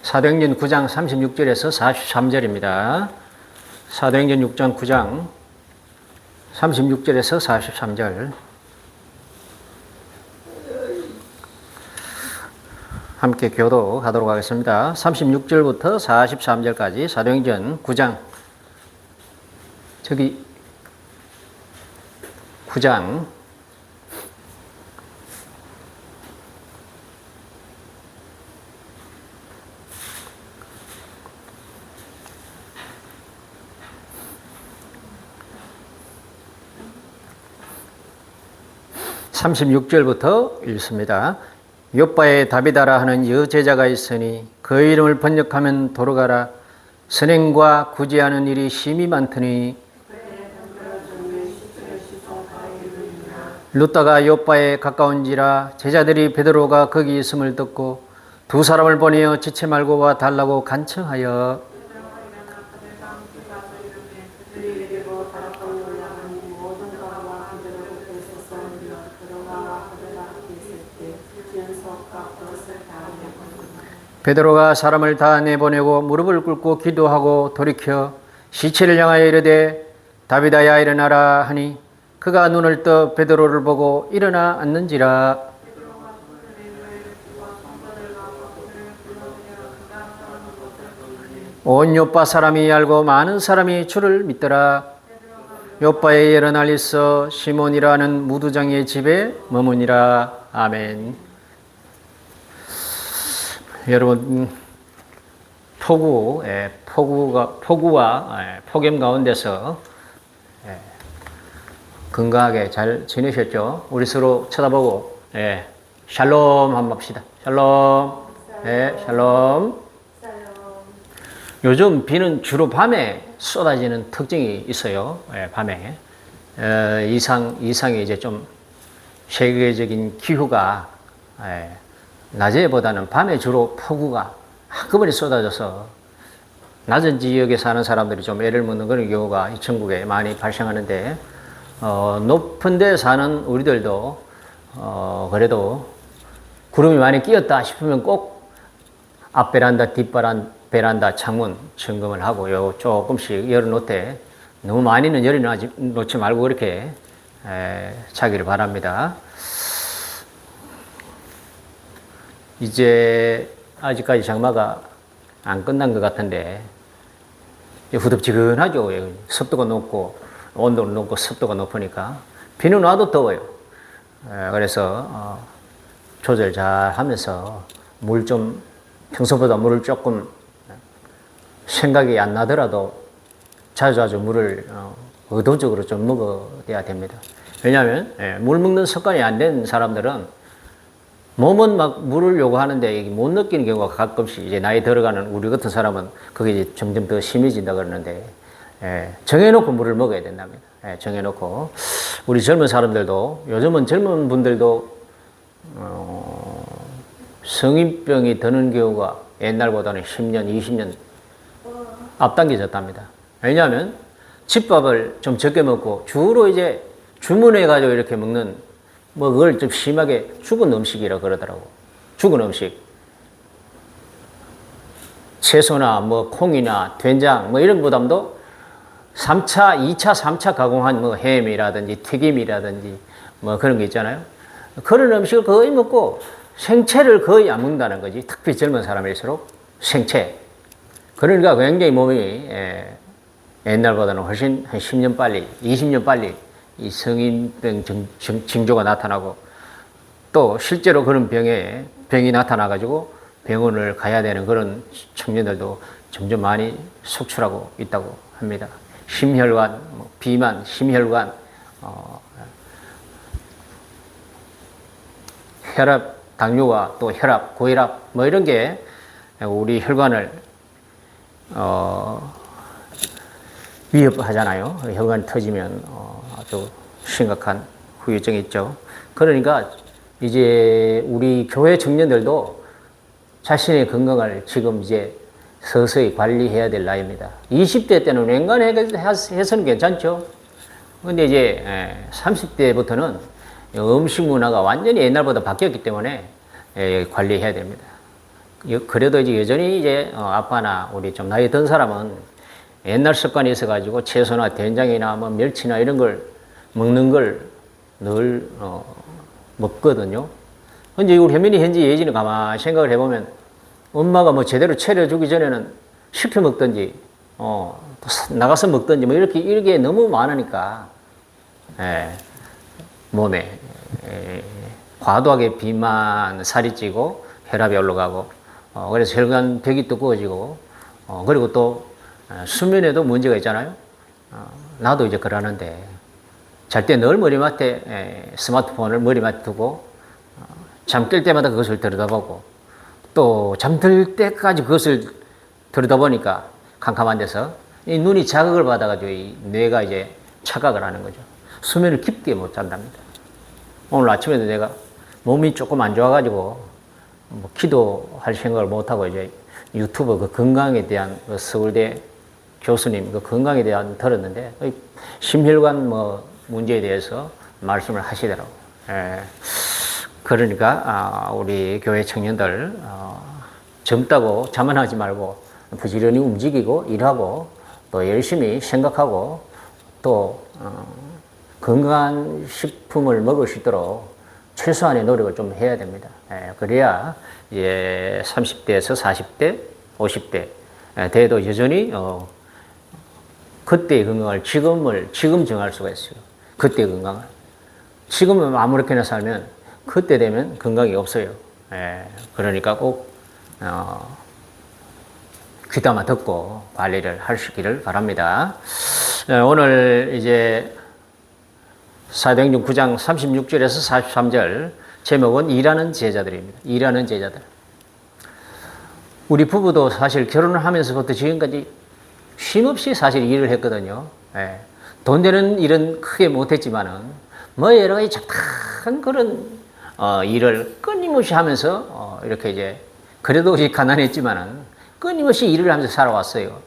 사도행전 9장 36절에서 43절입니다. 사도행전 6장 9장 36절에서 43절 함께 교도하도록 하겠습니다. 36절부터 43절까지 사도행전 9장 9장 36절부터 읽습니다. 요빠에 다비다라 하는 여제자가 있으니 그 이름을 번역하면 도로가라. 선행과 구제하는 일이 심히 많더니 루다가 요빠에 가까운지라 제자들이 베드로가 거기 있음을 듣고 두 사람을 보내어 지체 말고 와 달라고 간청하여 베드로가 사람을 다 내보내고 무릎을 꿇고 기도하고 돌이켜 시체를 향하여 이르되 다비다야 일어나라 하니 그가 눈을 떠 베드로를 보고 일어나 앉는지라. 온 요빠 사람이 알고 많은 사람이 주를 믿더라. 요빠에 일어날 있어 시몬이라는 무두장의 집에 머무니라. 아멘. 여러분, 폭우와 폭염 가운데서 건강하게 잘 지내셨죠? 우리 서로 쳐다보고 샬롬 한번 합시다. 샬롬. 샬롬. 요즘 비는 주로 밤에 쏟아지는 특징이 있어요. 밤에 이상이 이제 좀 세계적인 기후가 낮에보다는 밤에 주로 폭우가 한꺼번에 쏟아져서 낮은 지역에 사는 사람들이 좀 애를 먹는 그런 경우가 이 전국에 많이 발생하는데 높은 데 사는 우리들도 그래도 구름이 많이 끼었다 싶으면 꼭 앞 베란다, 뒷 베란다 창문 점검을 하고요. 조금씩 열어놓되 너무 많이는 열어놓지 말고 그렇게 자기를 바랍니다. 이제 아직까지 장마가 안 끝난 것 같은데 후덥지근하죠. 습도가 높고 온도는 높고 습도가 높으니까 비는 와도 더워요. 그래서 조절 잘 하면서 평소보다 물을 조금 생각이 안 나더라도 자주 물을 의도적으로 좀 먹어야 됩니다. 왜냐하면 물 먹는 습관이 안 된 사람들은 몸은 막 물을 요구하는데 못 느끼는 경우가 가끔씩 이제 나이 들어가는 우리 같은 사람은 그게 이제 점점 더 심해진다 그러는데 정해놓고 물을 먹어야 된답니다. 정해놓고 우리 젊은 사람들도 요즘은 젊은 분들도 성인병이 드는 경우가 옛날보다는 10년, 20년 앞당겨졌답니다. 왜냐하면 집밥을 좀 적게 먹고 주로 이제 주문해가지고 이렇게 먹는 그걸 좀 심하게 죽은 음식이라 그러더라고. 죽은 음식. 채소나 콩이나 된장 이런 보담도 3차, 2차, 3차 가공한 햄이라든지 튀김이라든지 그런 게 있잖아요. 그런 음식을 거의 먹고 생채를 거의 안 먹는다는 거지. 특히 젊은 사람일수록 생채. 그러니까 굉장히 몸이 옛날보다는 훨씬 한 10년 빨리, 20년 빨리 이 성인병 징조가 나타나고 또 실제로 그런 병이 나타나가지고 병원을 가야 되는 그런 청년들도 점점 많이 속출하고 있다고 합니다. 심혈관, 비만, 심혈관, 혈압, 당뇨와 또 혈압, 고혈압 이런 게 우리 혈관을 위협하잖아요. 혈관이 터지면 아주 심각한 후유증이 있죠. 그러니까 이제 우리 교회 청년들도 자신의 건강을 지금 이제 서서히 관리해야 될 나이입니다. 20대 때는 웬간해서는 괜찮죠. 근데 이제 30대부터는 음식 문화가 완전히 옛날보다 바뀌었기 때문에 관리해야 됩니다. 그래도 이제 여전히 이제 아빠나 우리 좀 나이 든 사람은 옛날 습관이 있어가지고 채소나 된장이나 뭐 멸치나 이런 걸 먹는 걸 늘 먹거든요. 근데 우리 현민이 현재 예전에 가만히 생각을 해보면 엄마가 뭐 제대로 차려주기 전에는 시켜 먹든지 또 나가서 먹든지 뭐 이렇게 너무 많으니까 몸에 과도하게 비만, 살이 찌고 혈압이 올라가고 그래서 혈관벽이 두꺼워지고 그리고 또 수면에도 문제가 있잖아요. 나도 이제 그러는데 잘 때 늘 머리맡에 스마트폰을 머리맡에 두고 잠 깰 때마다 그것을 들여다보고 또 잠들 때까지 그것을 들여다보니까 캄캄한 데서 이 눈이 자극을 받아가지고 이 뇌가 이제 착각을 하는 거죠. 수면을 깊게 못 잔답니다. 오늘 아침에도 내가 몸이 조금 안 좋아가지고 뭐 기도할 생각을 못하고 이제 유튜브 그 건강에 대한 그 서울대 교수님 그 건강에 대한 들었는데 심혈관 뭐 문제에 대해서 말씀을 하시더라고요. 그러니까 우리 교회 청년들 젊다고 자만하지 말고 부지런히 움직이고 일하고 또 열심히 생각하고 또 건강한 식품을 먹을 수 있도록 최소한의 노력을 좀 해야 됩니다. 그래야 이제 30대에서 40대, 50대 돼도 여전히 그때의 건강을 지금 정할 수가 있어요. 그때의 건강을. 지금은 아무렇게나 살면 그때 되면 건강이 없어요. 그러니까 꼭 귀담아 듣고 관리를 하시기를 바랍니다. 오늘 이제 사도행전 9장 36절에서 43절 제목은 일하는 제자들입니다. 일하는 제자들. 우리 부부도 사실 결혼을 하면서부터 지금까지 쉼없이 사실 일을 했거든요. 돈 되는 일은 크게 못했지만은 뭐 여러 가지 작은 그런 일을 끊임없이 하면서 이렇게 이제 그래도 가난했지만은 끊임없이 일을 하면서 살아왔어요.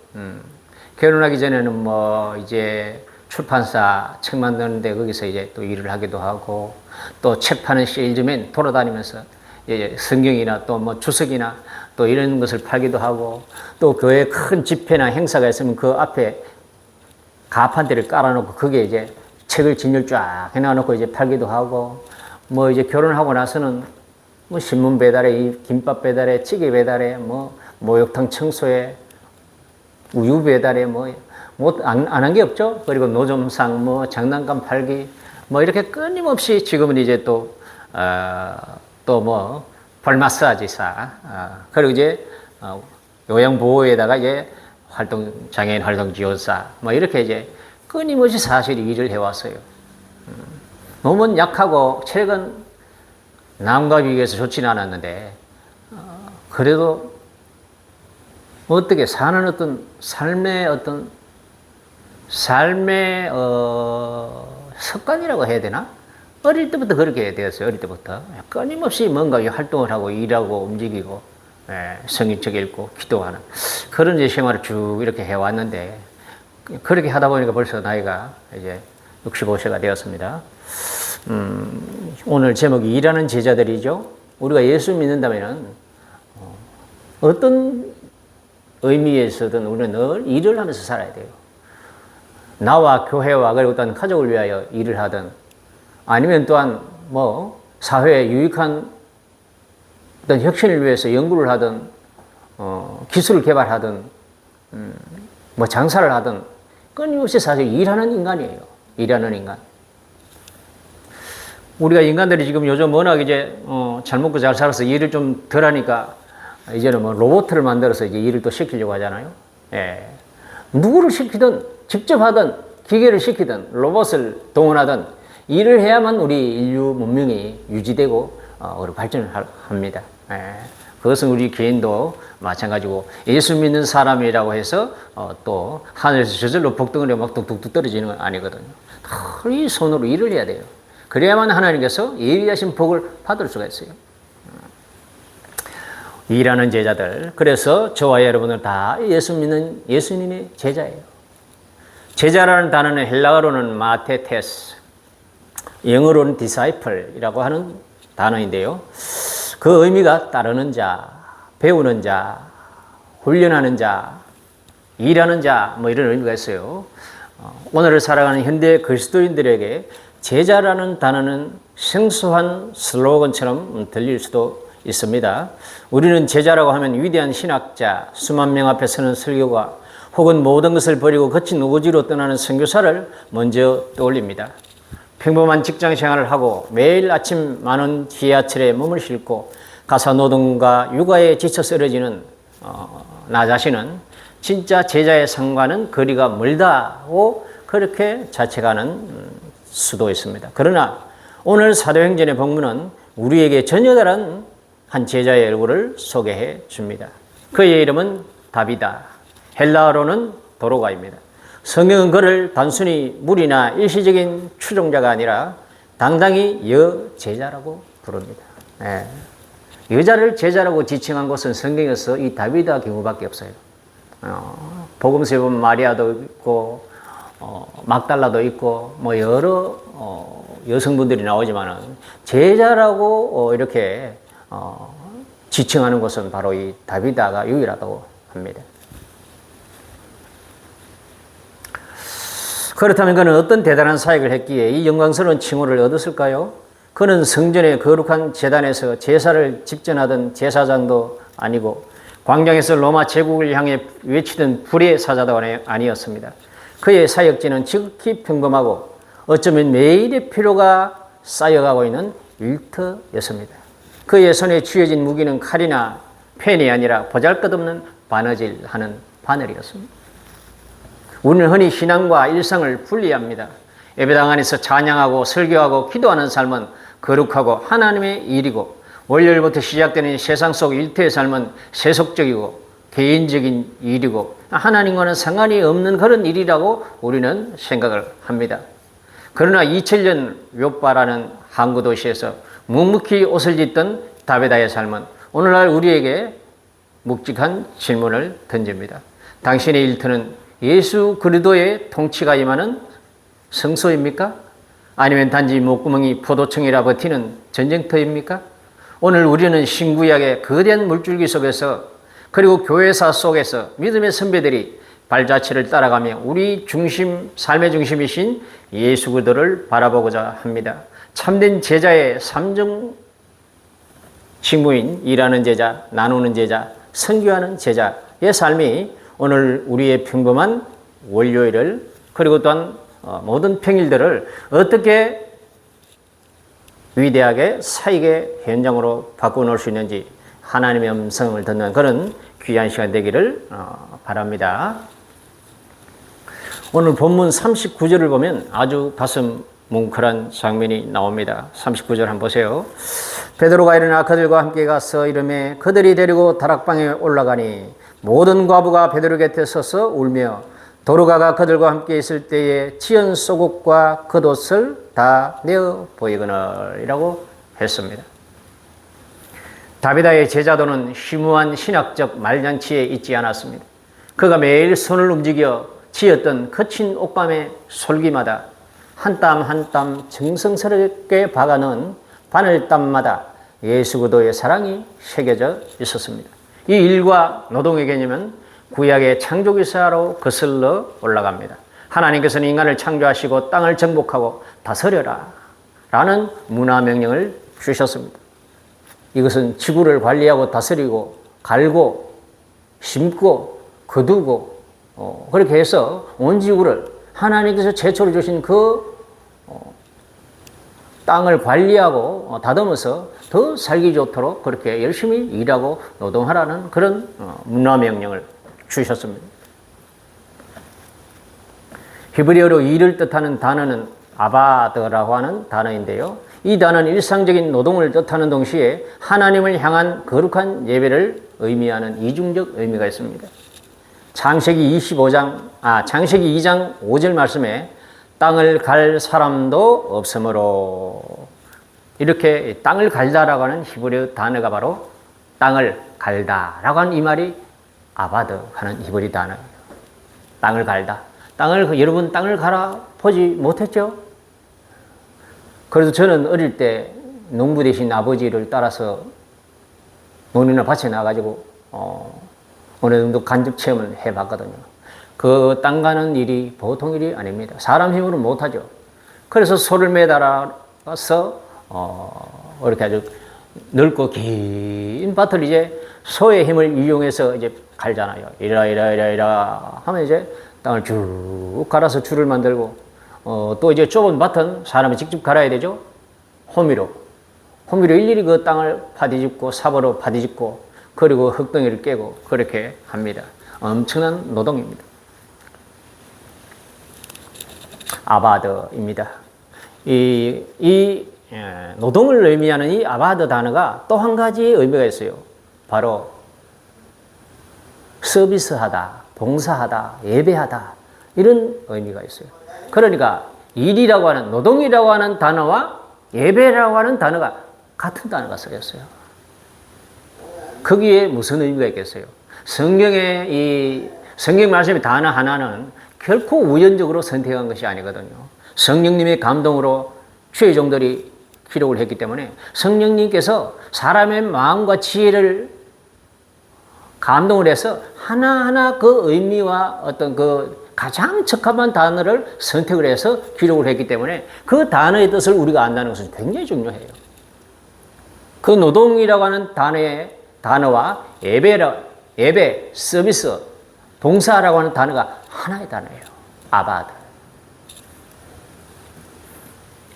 결혼하기 전에는 뭐 이제 출판사 책 만드는데 거기서 이제 또 일을 하기도 하고 또 책 파는 세일즈맨 돌아다니면서 이제 성경이나 또 뭐 주석이나 또 이런 것을 팔기도 하고 또 교회 큰 집회나 행사가 있으면 그 앞에 가판대를 깔아놓고 거기에 이제 책을 진열 쫙 해놔놓고 이제 팔기도 하고 뭐 이제 결혼하고 나서는 뭐 신문 배달에 김밥 배달에 찌개 배달에 뭐 목욕탕 청소에 우유 배달에 뭐 안 한 게 없죠. 그리고 노점상 뭐 장난감 팔기 뭐 이렇게 끊임없이 지금은 이제 또 뭐 발 마사지사 그리고 이제 요양보호에다가 이제 장애인 활동 지원사 뭐 이렇게 이제 끊임없이 사실 일을 해왔어요. 몸은 약하고 체력은 남과 비교해서 좋지는 않았는데 그래도 어떻게 사는 어떤 삶의 습관이라고 해야 되나? 어릴 때부터 그렇게 되었어요. 어릴 때부터 끊임없이 뭔가 활동을 하고 일하고 움직이고 성경책 읽고 기도하는 그런 이제 생활을 쭉 이렇게 해왔는데 그렇게 하다 보니까 벌써 나이가 이제 65세가 되었습니다. 오늘 제목이 일하는 제자들이죠. 우리가 예수 믿는다면은 어떤 의미에서든 우리는 늘 일을 하면서 살아야 돼요. 나와 교회와 그리고 또한 가족을 위하여 일을 하든 아니면 또한 뭐 사회에 유익한 어떤 혁신을 위해서 연구를 하든 기술을 개발하든 뭐 장사를 하든 끊임없이 사실 일하는 인간이에요. 일하는 인간. 우리가 인간들이 지금 요즘 워낙 이제 잘 먹고 잘 살아서 일을 좀 덜 하니까 이제는 뭐 로봇을 만들어서 이제 일을 또 시키려고 하잖아요. 누구를 시키든 직접 하든 기계를 시키든 로봇을 동원하든 일을 해야만 우리 인류 문명이 유지되고 발전을 합니다. 그것은 우리 개인도 마찬가지고 예수 믿는 사람이라고 해서 또 하늘에서 저절로 복덩어리가 막 뚝뚝뚝 떨어지는 건 아니거든요. 이 손으로 일을 해야 돼요. 그래야만 하나님께서 예비하신 복을 받을 수가 있어요. 일하는 제자들. 그래서 저와 여러분은 다 예수 믿는 예수님의 제자예요. 제자라는 단어는 헬라어로는 마테테스, 영어로는 disciple이라고 하는 단어인데요. 그 의미가 따르는 자, 배우는 자, 훈련하는 자, 일하는 자, 뭐 이런 의미가 있어요. 오늘을 살아가는 현대 그리스도인들에게 제자라는 단어는 생소한 슬로건처럼 들릴 수도 있습니다. 우리는 제자라고 하면 위대한 신학자, 수만 명 앞에 서는 설교가 혹은 모든 것을 버리고 거친 오지로 떠나는 선교사를 먼저 떠올립니다. 평범한 직장 생활을 하고 매일 아침 많은 지하철에 몸을 싣고 가사 노동과 육아에 지쳐 쓰러지는 나 자신은 진짜 제자의 상과는 거리가 멀다고 그렇게 자책하는 수도 있습니다. 그러나 오늘 사도행전의 본문은 우리에게 전혀 다른 한 제자의 얼굴을 소개해 줍니다. 그의 이름은 다비다. 헬라어로는 도로가입니다. 성경은 그를 단순히 무리나 일시적인 추종자가 아니라 당당히 여제자라고 부릅니다. 네. 여자를 제자라고 지칭한 것은 성경에서 이 다비다 경우밖에 없어요. 복음서에 보면 마리아도 있고 막달라도 있고 뭐 여러 여성분들이 나오지만은 제자라고 이렇게 지칭하는 것은 바로 이 다비다가 유일하다고 합니다. 그렇다면 그는 어떤 대단한 사역을 했기에 이 영광스러운 칭호를 얻었을까요? 그는 성전의 거룩한 제단에서 제사를 집전하던 제사장도 아니고 광장에서 로마 제국을 향해 외치던 불의 사자도 아니었습니다. 그의 사역지는 지극히 평범하고 어쩌면 매일의 피로가 쌓여가고 있는 일터였습니다. 그의 손에 쥐어진 무기는 칼이나 펜이 아니라 보잘것없는 바느질하는 바늘이었습니다. 우리는 흔히 신앙과 일상을 분리합니다. 예배당 안에서 찬양하고 설교하고 기도하는 삶은 거룩하고 하나님의 일이고 월요일부터 시작되는 세상 속 일터의 삶은 세속적이고 개인적인 일이고 하나님과는 상관이 없는 그런 일이라고 우리는 생각을 합니다. 그러나 2000년 요빠라는 항구 도시에서 묵묵히 옷을 짓던 다비다의 삶은 오늘날 우리에게 묵직한 질문을 던집니다. 당신의 일터는 예수 그리스도의 통치가 임하는 성소입니까? 아니면 단지 목구멍이 포도청이라 버티는 전쟁터입니까? 오늘 우리는 신구약의 거대한 물줄기 속에서 그리고 교회사 속에서 믿음의 선배들이 발자취를 따라가며 우리 중심, 삶의 중심이신 예수 그리스도를 바라보고자 합니다. 참된 제자의 3종 직무인 일하는 제자, 나누는 제자, 선교하는 제자의 삶이 오늘 우리의 평범한 월요일을 그리고 또한 모든 평일들을 어떻게 위대하게 사역의 현장으로 바꿔놓을 수 있는지 하나님의 음성을 듣는 그런 귀한 시간 되기를 바랍니다. 오늘 본문 39절을 보면 아주 가슴 뭉클한 장면이 나옵니다. 39절 한번 보세요. 베드로가 일어나 그들과 함께 가서 이르매 그들이 데리고 다락방에 올라가니 모든 과부가 베드로 곁에 서서 울며 도로가가 그들과 함께 있을 때에 지은 속옷과 겉옷을 다 내어 보이거늘이라고 했습니다. 다비다의 제자도는 심오한 신학적 말잔치에 있지 않았습니다. 그가 매일 손을 움직여 지었던 거친 옷감의 솔기마다 한 땀 한 땀 정성스럽게 박아넣은 바늘땀마다 예수 그리스도의 사랑이 새겨져 있었습니다. 이 일과 노동의 개념은 구약의 창조기사로 거슬러 올라갑니다. 하나님께서는 인간을 창조하시고 땅을 정복하고 다스려라 라는 문화명령을 주셨습니다. 이것은 지구를 관리하고 다스리고 갈고 심고 거두고 그렇게 해서 온 지구를 하나님께서 최초로 주신 그 땅을 관리하고 다듬어서 더 살기 좋도록 그렇게 열심히 일하고 노동하라는 그런 문화명령을 주셨습니다. 히브리어로 일을 뜻하는 단어는 아바드라고 하는 단어인데요. 이 단어는 일상적인 노동을 뜻하는 동시에 하나님을 향한 거룩한 예배를 의미하는 이중적 의미가 있습니다. 창세기 2장 5절 말씀에 땅을 갈 사람도 없으므로 이렇게 땅을 갈다라고 하는 히브리 단어가 바로 땅을 갈다라고 하는 이 말이 아바드 하는 히브리 단어예요. 땅을 갈다. 여러분 땅을 갈아 보지 못했죠? 그래도 저는 어릴 때 농부 되신 아버지를 따라서 논이나 밭에 나가지고 어느 정도 간접 체험을 해봤거든요. 그 땅 가는 일이 보통 일이 아닙니다. 사람 힘으로 못하죠. 그래서 소를 매달아서 이렇게 아주 넓고 긴 밭을 이제 소의 힘을 이용해서 이제 갈잖아요. 이라 하면 이제 땅을 쭉 갈아서 줄을 만들고 또 이제 좁은 밭은 사람이 직접 갈아야 되죠. 호미로 일일이 그 땅을 파뒤집고 삽으로 파뒤집고 그리고 흙덩이를 깨고 그렇게 합니다. 엄청난 노동입니다. 아바드입니다. 이 노동을 의미하는 이 아바드 단어가 또 한 가지 의미가 있어요. 바로 서비스하다, 봉사하다, 예배하다 이런 의미가 있어요. 그러니까 일이라고 하는 노동이라고 하는 단어와 예배라고 하는 단어가 같은 단어가 쓰였어요. 거기에 무슨 의미가 있겠어요? 성경의 이 성경 말씀의 단어 하나는 결코 우연적으로 선택한 것이 아니거든요. 성령님의 감동으로 최종들이 기록을 했기 때문에 성령님께서 사람의 마음과 지혜를 감동을 해서 하나하나 그 의미와 어떤 그 가장 적합한 단어를 선택을 해서 기록을 했기 때문에 그 단어의 뜻을 우리가 안다는 것은 굉장히 중요해요. 그 노동이라고 하는 단어와 예배, 서비스, 봉사라고 하는 단어가 하나의 단어예요. 아바드.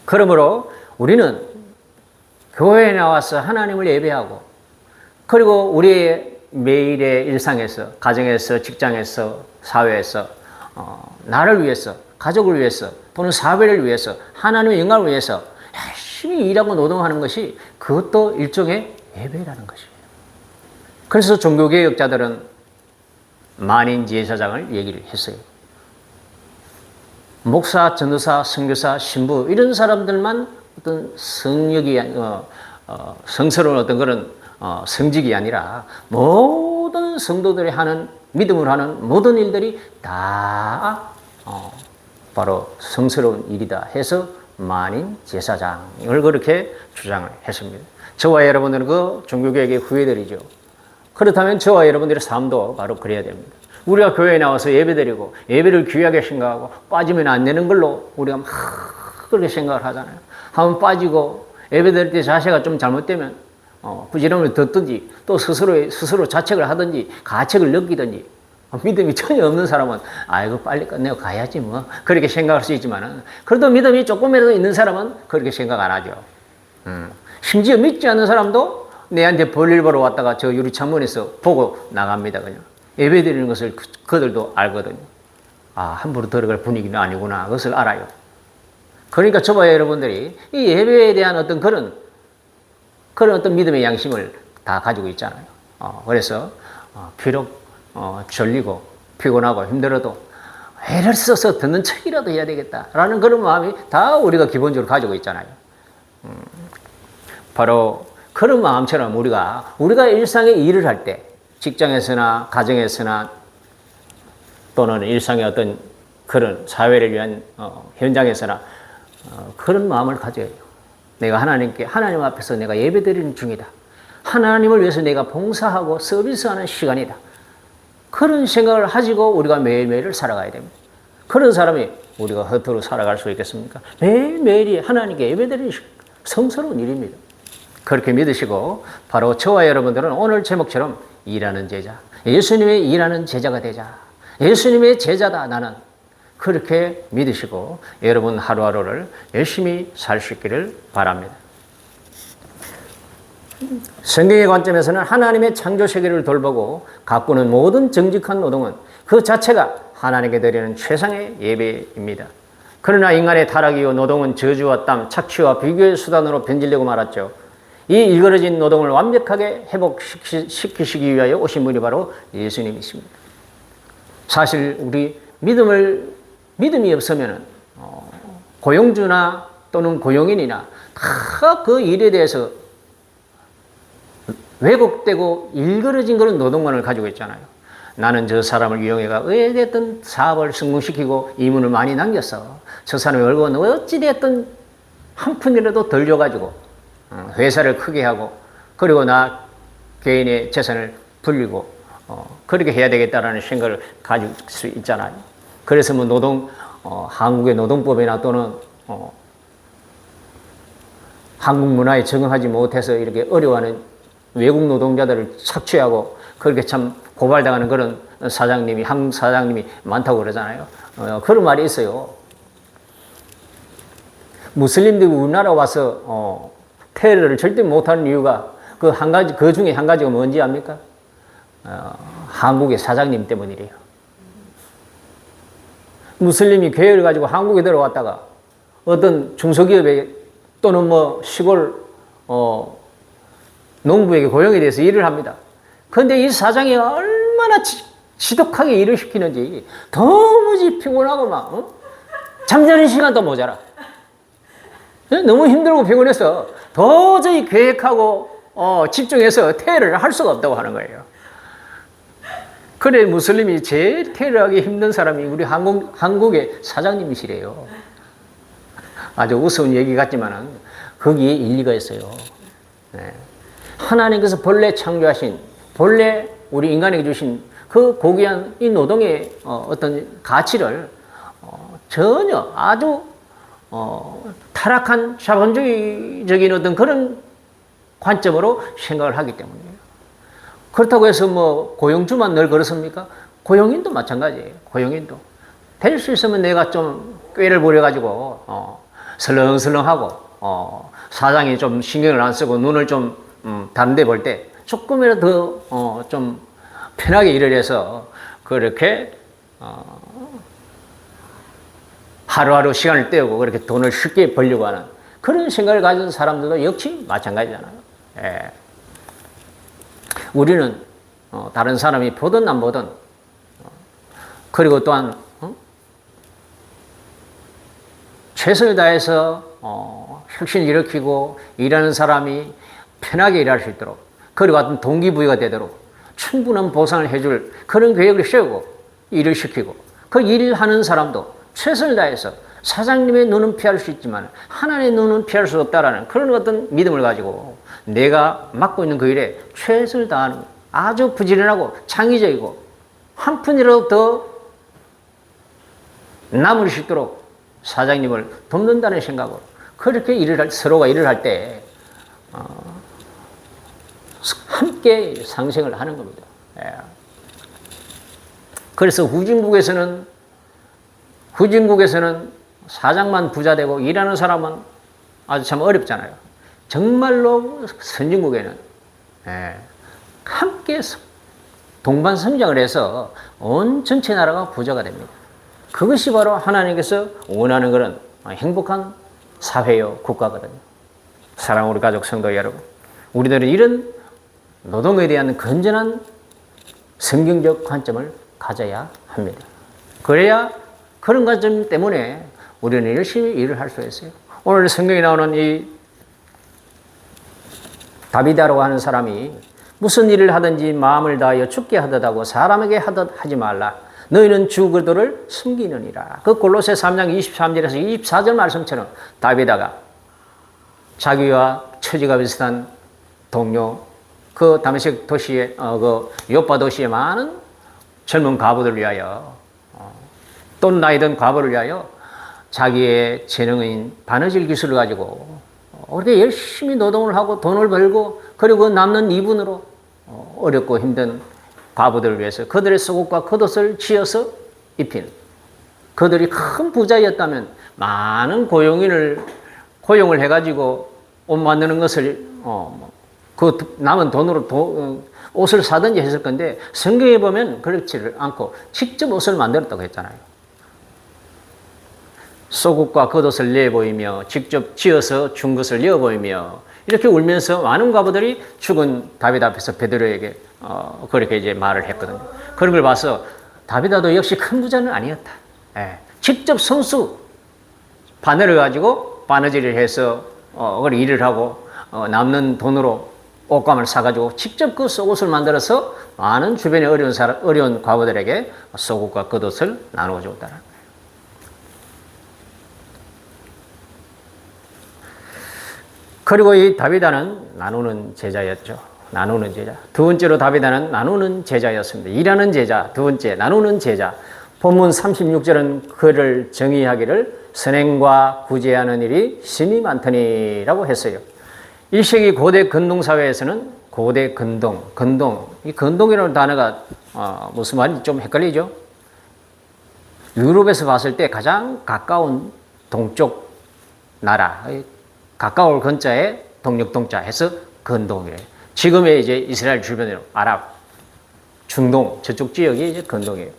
그러므로 우리는 교회에 나와서 하나님을 예배하고 그리고 우리의 매일의 일상에서, 가정에서, 직장에서, 사회에서 나를 위해서, 가족을 위해서 또는 사회를 위해서 하나님의 영광을 위해서 열심히 일하고 노동하는 것이 그것도 일종의 예배라는 것이에요. 그래서 종교개혁자들은 만인 제사장을 얘기를 했어요. 목사, 전도사, 선교사, 신부 이런 사람들만 어떤 성역이 성스러운 어떤 그런 성직이 아니라 모든 성도들이 하는 믿음으로 하는 모든 일들이 다 바로 성스러운 일이다 해서 만인 제사장을 그렇게 주장을 했습니다. 저와 여러분들은 그 종교개혁의 후예들이죠. 그렇다면 저와 여러분들의 삶도 바로 그래야 됩니다. 우리가 교회에 나와서 예배드리고 예배를 귀하게 생각하고 빠지면 안 되는 걸로 우리가 막 그렇게 생각을 하잖아요. 한번 빠지고 예배드릴 때 자세가 좀 잘못되면 부지런을 듣든지 또 스스로 자책을 하든지 가책을 느끼든지 믿음이 전혀 없는 사람은 아이고 빨리 끝내고 가야지 뭐 그렇게 생각할 수 있지만은 그래도 믿음이 조금이라도 있는 사람은 그렇게 생각 안 하죠. 심지어 믿지 않는 사람도 내한테 볼일 보러 왔다가 저 유리 창문에서 보고 나갑니다. 그냥 예배 드리는 것을 그들도 알거든요. 함부로 들어갈 분위기는 아니구나 그것을 알아요. 그러니까 저와 여러분들이 이 예배에 대한 어떤 그런 어떤 믿음의 양심을 다 가지고 있잖아요. 그래서 비록 졸리고 피곤하고 힘들어도 애를 써서 듣는 척이라도 해야 되겠다라는 그런 마음이 다 우리가 기본적으로 가지고 있잖아요. 바로 그런 마음처럼 우리가 일상의 일을 할 때 직장에서나 가정에서나 또는 일상의 어떤 그런 사회를 위한 현장에서나 그런 마음을 가져야 해요. 내가 하나님 앞에서 내가 예배드리는 중이다. 하나님을 위해서 내가 봉사하고 서비스하는 시간이다. 그런 생각을 가지고 우리가 매일매일을 살아가야 됩니다. 그런 사람이 우리가 허투루 살아갈 수 있겠습니까? 매일매일이 하나님께 예배드리는 성스러운 일입니다. 그렇게 믿으시고 바로 저와 여러분들은 오늘 제목처럼 일하는 제자, 예수님의 일하는 제자가 되자. 예수님의 제자다 나는. 그렇게 믿으시고 여러분 하루하루를 열심히 살 수 있기를 바랍니다. 성경의 관점에서는 하나님의 창조 세계를 돌보고 가꾸는 모든 정직한 노동은 그 자체가 하나님께 드리는 최상의 예배입니다. 그러나 인간의 타락 이후 노동은 저주와 땀, 착취와 비교의 수단으로 변질되고 말았죠. 이 일그러진 노동을 완벽하게 회복시키시기 위하여 오신 분이 바로 예수님이십니다. 사실 우리 믿음이 없으면 고용주나 또는 고용인이나 다 그 일에 대해서 왜곡되고 일그러진 그런 노동관을 가지고 있잖아요. 나는 저 사람을 이용해가 어찌됐든 사업을 성공시키고 이문을 많이 남겼어. 저 사람의 월급은 어찌됐든 한 푼이라도 덜 줘가지고 회사를 크게 하고 그리고 나 개인의 재산을 불리고 그렇게 해야 되겠다라는 생각을 가질 수 있잖아요. 그래서 뭐 한국의 노동법이나 또는 한국 문화에 적응하지 못해서 이렇게 어려워하는 외국 노동자들을 착취하고 그렇게 참 고발당하는 그런 한국 사장님이 많다고 그러잖아요. 그런 말이 있어요. 무슬림들이 우리나라 와서 테러를 절대 못하는 이유가 그 중에 한 가지가 뭔지 압니까? 한국의 사장님 때문이래요. 무슬림이 교회를 가지고 한국에 들어왔다가 어떤 중소기업에 또는 뭐 시골 농부에게 고용이 돼서 일을 합니다. 그런데 이 사장이 얼마나 지독하게 일을 시키는지 도무지 피곤하고 막 잠자는 시간도 모자라. 너무 힘들고 피곤해서 도저히 계획하고 집중해서 테러를 할 수가 없다고 하는 거예요. 그래 무슬림이 제일 테러하기 힘든 사람이 우리 한국의 사장님이시래요. 아주 우스운 얘기 같지만 거기에 일리가 있어요. 네. 하나님께서 본래 창조하신 본래 우리 인간에게 주신 그 고귀한 이 노동의 어떤 가치를 전혀 아주 타락한 자본주의적인 어떤 그런 관점으로 생각을 하기 때문이에요. 그렇다고 해서 뭐 고용주만 늘 그렇습니까? 고용인도 마찬가지예요. 고용인도 될 수 있으면 내가 좀 꾀를 부려가지고 설렁설렁하고 사장이 좀 신경을 안 쓰고 눈을 좀 다른 데 볼 때 조금이라도 더 좀 편하게 일을 해서 그렇게 하루하루 시간을 때우고 그렇게 돈을 쉽게 벌려고 하는 그런 생각을 가진 사람들도 역시 마찬가지잖아요. 예. 우리는 다른 사람이 보든 안 보든 그리고 또한 최선을 다해서 혁신을 일으키고 일하는 사람이 편하게 일할 수 있도록 그리고 어떤 동기부여가 되도록 충분한 보상을 해줄 그런 계획을 세우고 일을 시키고 그 일하는 사람도 최선을 다해서 사장님의 눈은 피할 수 있지만 하나님의 눈은 피할 수 없다라는 그런 어떤 믿음을 가지고 내가 맡고 있는 그 일에 최선을 다하는 아주 부지런하고 창의적이고 한 푼이라도 더 남을 수 있도록 사장님을 돕는다는 생각으로 그렇게 서로가 일을 할 때 함께 상생을 하는 겁니다. 예. 그래서 후진국에서는 사장만 부자 되고 일하는 사람은 아주 참 어렵잖아요. 정말로 선진국에는 함께 동반 성장을 해서 온 전체 나라가 부자가 됩니다. 그것이 바로 하나님께서 원하는 그런 행복한 사회요 국가거든요. 사랑하는 우리 가족 성도 여러분, 우리들은 이런 노동에 대한 건전한 성경적 관점을 가져야 합니다. 그래야 그런 관점 때문에 우리는 열심히 일을 할 수 있어요. 오늘 성경에 나오는 이 다비다라고 하는 사람이 무슨 일을 하든지 마음을 다하여 죽게 하듯하고 사람에게 하듯 하지 말라. 너희는 주 그리스도를 숨기느니라. 그 골로새 3장 23절에서 24절 말씀처럼 다비다가 자기와 처지가 비슷한 동료 그 다메섹 도시에 그 요파 도시에 많은 젊은 과부들을 위하여 또는 나이 든 과부를 위하여 자기의 재능인 바느질 기술을 가지고 그렇게 열심히 노동을 하고 돈을 벌고 그리고 남는 2분으로 어렵고 힘든 과부들을 위해서 그들의 속옷과 겉옷을 지어서 입힌 그들이 큰 부자였다면 많은 고용을 해가지고 옷 만드는 것을 그 남은 돈으로 옷을 사든지 했을 건데 성경에 보면 그렇지를 않고 직접 옷을 만들었다고 했잖아요. 속옷과 겉옷을 내보이며 직접 지어서 준 것을 내어보이며 이렇게 울면서 많은 과부들이 죽은 다윗 앞에서 베드로에게 그렇게 이제 말을 했거든요. 그런 걸 봐서 다윗도 역시 큰 부자는 아니었다. 직접 손수 바늘을 가지고 바느질을 해서 일을 하고 남는 돈으로 옷감을 사가지고 직접 그 속옷을 만들어서 많은 주변의 어려운 과부들에게 속옷과 겉옷을 나누어 주었다는 거예요. 그리고 이 다비다는 나누는 제자였죠. 나누는 제자. 두 번째로 다비다는 나누는 제자였습니다. 일하는 제자. 두 번째, 나누는 제자. 본문 36절은 그를 정의하기를 선행과 구제하는 일이 심히 많더니라고 했어요. 1세기 고대 근동사회에서는 고대 근동, 이 근동이라는 단어가 무슨 말인지 좀 헷갈리죠? 유럽에서 봤을 때 가장 가까운 동쪽 나라, 가까울 근자에 동력동자 해서 근동이래요. 지금의 이제 이스라엘 주변으로 아랍, 중동 저쪽 지역이 이제 근동이에요.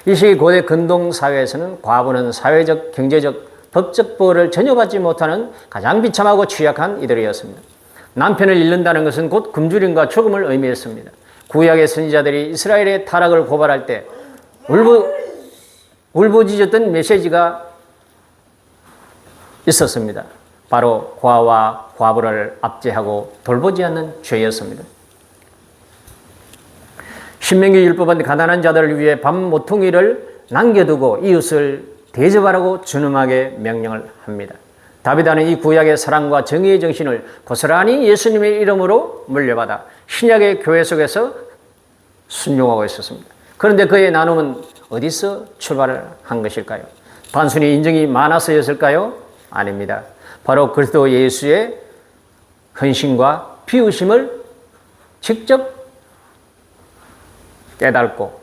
이 시기 고대 근동 사회에서는 과부는 사회적, 경제적, 법적 보호를 전혀 받지 못하는 가장 비참하고 취약한 이들이었습니다. 남편을 잃는다는 것은 곧 굶주림과 죽음을 의미했습니다. 구약의 선지자들이 이스라엘의 타락을 고발할 때 울부짖었던 메시지가 있었습니다. 바로 고아와 과부를 압제하고 돌보지 않는 죄였습니다. 신명기 율법은 가난한 자들을 위해 밥 모퉁이를 남겨두고 이웃을 대접하라고 준엄하게 명령을 합니다. 다비다는 이 구약의 사랑과 정의의 정신을 고스란히 예수님의 이름으로 물려받아 신약의 교회 속에서 순종하고 있었습니다. 그런데 그의 나눔은 어디서 출발을 한 것일까요? 단순히 인정이 많아서였을까요? 아닙니다. 바로 그리스도 예수의 헌신과 비우심을 직접 깨닫고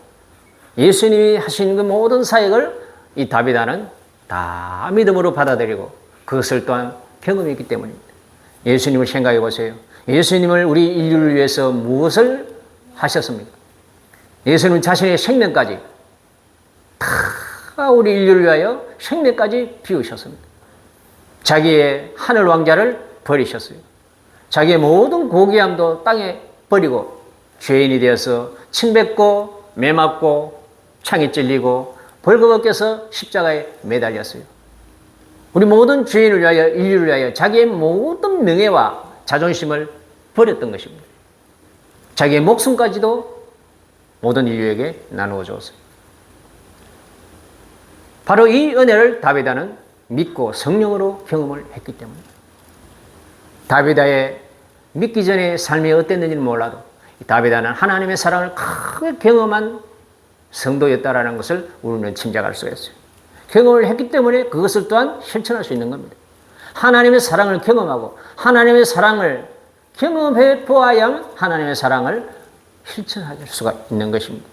예수님이 하신 그 모든 사역을 이 다비다는 다 믿음으로 받아들이고 그것을 또한 경험했기 때문입니다. 예수님을 생각해 보세요. 예수님을 우리 인류를 위해서 무엇을 하셨습니까? 예수님은 자신의 생명까지 다 우리 인류를 위하여 생명까지 비우셨습니다. 자기의 하늘 왕자를 버리셨어요. 자기의 모든 고귀함도 땅에 버리고 죄인이 되어서 침뱉고 매맞고 창에 찔리고 벌거벗겨서 십자가에 매달렸어요. 우리 모든 죄인을 위하여 인류를 위하여 자기의 모든 명예와 자존심을 버렸던 것입니다. 자기의 목숨까지도 모든 인류에게 나누어 주었어요. 바로 이 은혜를 다비다는 믿고 성령으로 경험을 했기 때문입니다. 다비다의 믿기 전에 삶이 어땠는지는 몰라도 다비다는 하나님의 사랑을 크게 경험한 성도였다라는 것을 우리는 짐작할 수가 있어요. 경험을 했기 때문에 그것을 또한 실천할 수 있는 겁니다. 하나님의 사랑을 경험하고 하나님의 사랑을 경험해 보아야만 하나님의 사랑을 실천할 수가 있는 것입니다.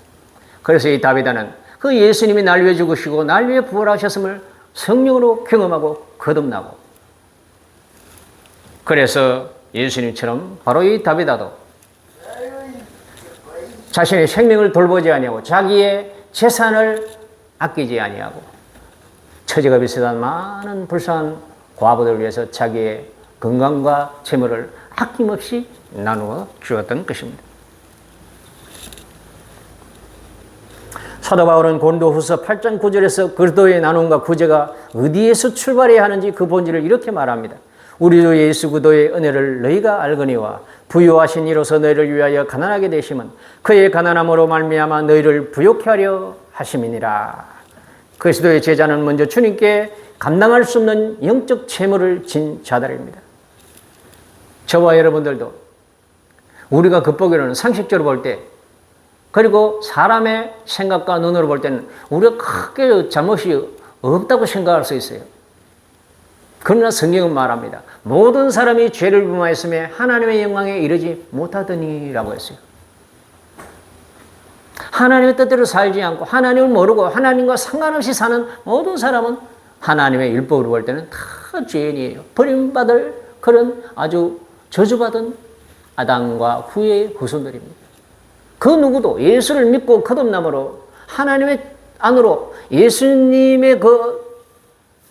그래서 이 다비다는 그 예수님이 날 위해 죽으시고 날 위해 부활하셨음을 성령으로 경험하고 거듭나고, 그래서 예수님처럼 바로 이 다비다도 자신의 생명을 돌보지 아니하고 자기의 재산을 아끼지 아니하고 처지가 비슷한 많은 불쌍한 과부들을 위해서 자기의 건강과 재물을 아낌없이 나누어 주었던 것입니다. 사도 바울은 고린도후서 8장 9절에서 그리스도의 나눔과 구제가 어디에서 출발해야 하는지 그 본질을 이렇게 말합니다. 우리 주 예수 그리스도의 은혜를 너희가 알거니와 부유하신 이로서 너희를 위하여 가난하게 되심은 그의 가난함으로 말미암아 너희를 부욕케 하려 하심이니라. 그리스도의 제자는 먼저 주님께 감당할 수 없는 영적 채무를 진 자들입니다. 저와 여러분들도 우리가 겉보기로는 상식적으로 볼 때, 그리고 사람의 생각과 눈으로 볼 때는 우리가 크게 잘못이 없다고 생각할 수 있어요. 그러나 성경은 말합니다. 모든 사람이 죄를 범하였음에 하나님의 영광에 이르지 못하더니라고 했어요. 하나님의 뜻대로 살지 않고 하나님을 모르고 하나님과 상관없이 사는 모든 사람은 하나님의 율법으로 볼 때는 다 죄인이에요. 버림받을 그런 아주 저주받은 아담과 후의 후손들입니다. 그 누구도 예수를 믿고 거듭남으로 하나님의 안으로 예수님의 그